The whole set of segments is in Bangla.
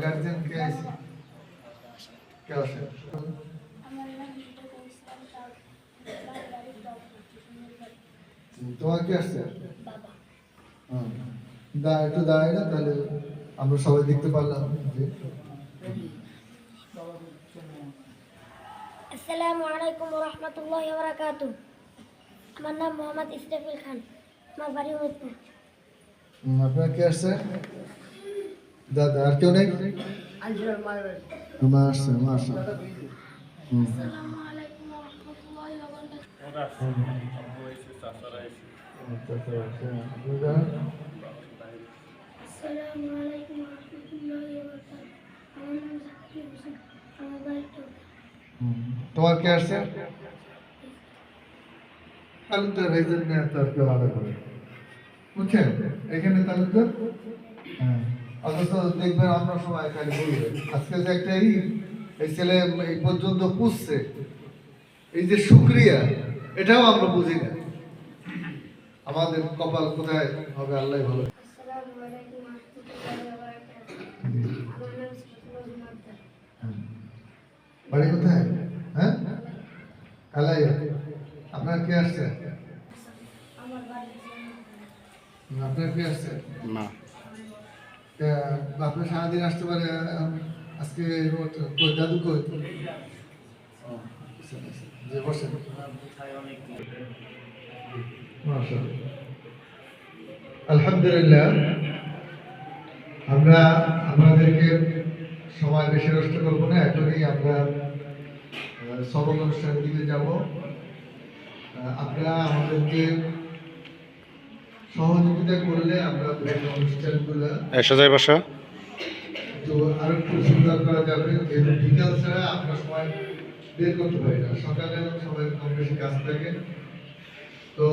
গার্জিয়ান কে আছে? কে আছে? তোমার কি আসছে? একটু দাঁড়াই না, তাহলে আমরা সবাই দেখতে পারলাম যে আসসালামু আলাইকুম ওয়া রাহমাতুল্লাহি ওয়া বারাকাতুহু। আমার নাম মোহাম্মদ ইসরাফিল খান, আমার বাড়ি উমেদপুর। আপনার কে আসছে? দাদা, আর কেউ নেই? আমার আসছে, আমার আসছে। আসসালামু আলাইকুম ওয়া রাহমাতুল্লাহি ওয়া বারাকাতুহু। আসসালামু আলাইকুম ওয়া রাহমাতুল্লাহি ওয়া বারাকাতুহু। আমার নাম জাকির হোসেন, আমার বাড়ি টোকা। তোমার কে আসছে? তালুকদার ভাইজান নিয়ে তার কেউ আলাদা করে বুঝছেন? এখানে তালুকদার, হ্যাঁ, অথচ দেখবেন আমরা সবাই খালি বলবে আজকে যে একটা এই ছেলে এই পর্যন্ত পুষছে, এই যে শুকরিয়া, এটাও আমরা বুঝি না। আমাদের কপাল কোথায় হবে আল্লাহ ভালো। আসসালামু আলাইকুম ওয়া রাহমাতুল্লাহি ওয়া বারাকাতুহু। আমার নাম সিফাতুল মাদ্দার। বাড়ি কোথায়? হ্যাঁ, কালাইয়া। আপনার কে আসছে? আমার বাড়ি আপনার কে আসছে? না, আপনার সারাদিন আসতে পারে। আজকে দাদু কই? যে বসেন। আলহামদুলিল্লাহ, আমরা আমাদেরকে সময় বেশি নষ্ট করবো না, এখনই আমরা সবক অনুষ্ঠানের দিকে যাব। আপনারা আমাদেরকে সহযোগিতা করলে আমরা অনুষ্ঠানগুলো তো আরো একটু সুন্দর করা যাবে। যেহেতু বিকাল ছাড়া আমরা সময় বের করতে পারি না, সকালে সবাই কম বেশি কাজ থাকে। তো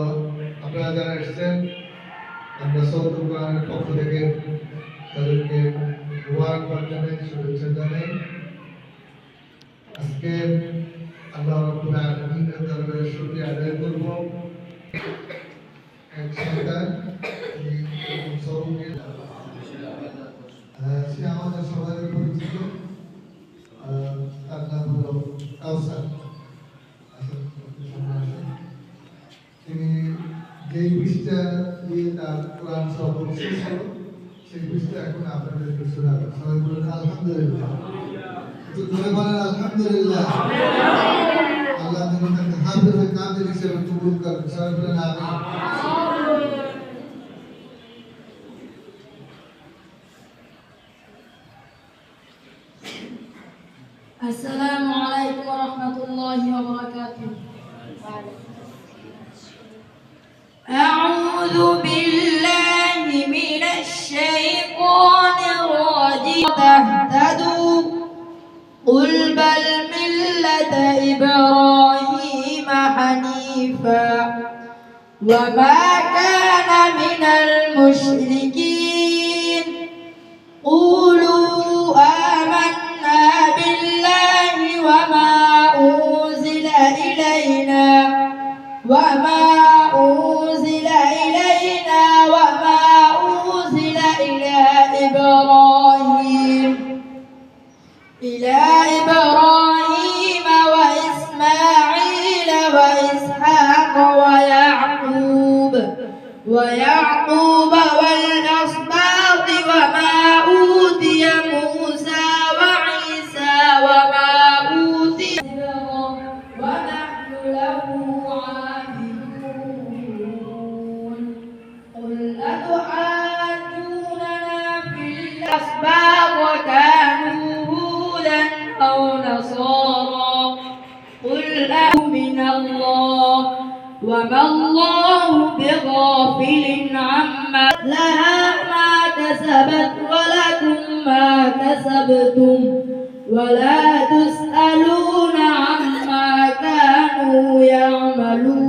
আপনারা যারা এসেছেন, আমরা সৌদুল কোরআনের পক্ষ থেকে তাদেরকে মুবারকবাদ জানাই, শুভেচ্ছা জানাই। আজকে আল্লাহ রাব্বুল আলামিনের দরবারে শুকরিয়া আদায় করব। এক সন্তান সে আমাদের সবাই পরিচিত, তার নাম হলো কাউসার। তিনি যেই পৃষ্ঠা দিয়ে তার কোরআন সবক শেষ হলো, সেই পৃষ্ঠা এখন আপনাদেরকে শোনাবেন। সবাই বলেন আলহামদুলিল্লাহ। একটু ধরে বলেন আলহামদুলিল্লাহ। আল্লাহ যেন তাকে হাফেজে কামিল হিসেবে কবুল করেন। সবাই বলেন আমিন। السلام عليكم ورحمة الله وبركاته. أعوذ بالله من الشيطان الرجيم. تهتدوا قل بل ملة إبراهيم حنيفا وما كان من المشركين. قولوا آمنا بالله وما أنزل إلينا وما أنزل إلى إبراهيم وإسماعيل وإسحاق ويعقوب والأسباط وما أوتي موسى وعيسى وما أوتي ونحن له عابدون. قل أتحاجوننا في الأسباط كانوا هودا أو نصارى قل من الله وما الله بغافل عما لها ما كسبت ولكم ما كسبتم ولا تسألون عما كانوا يعملون.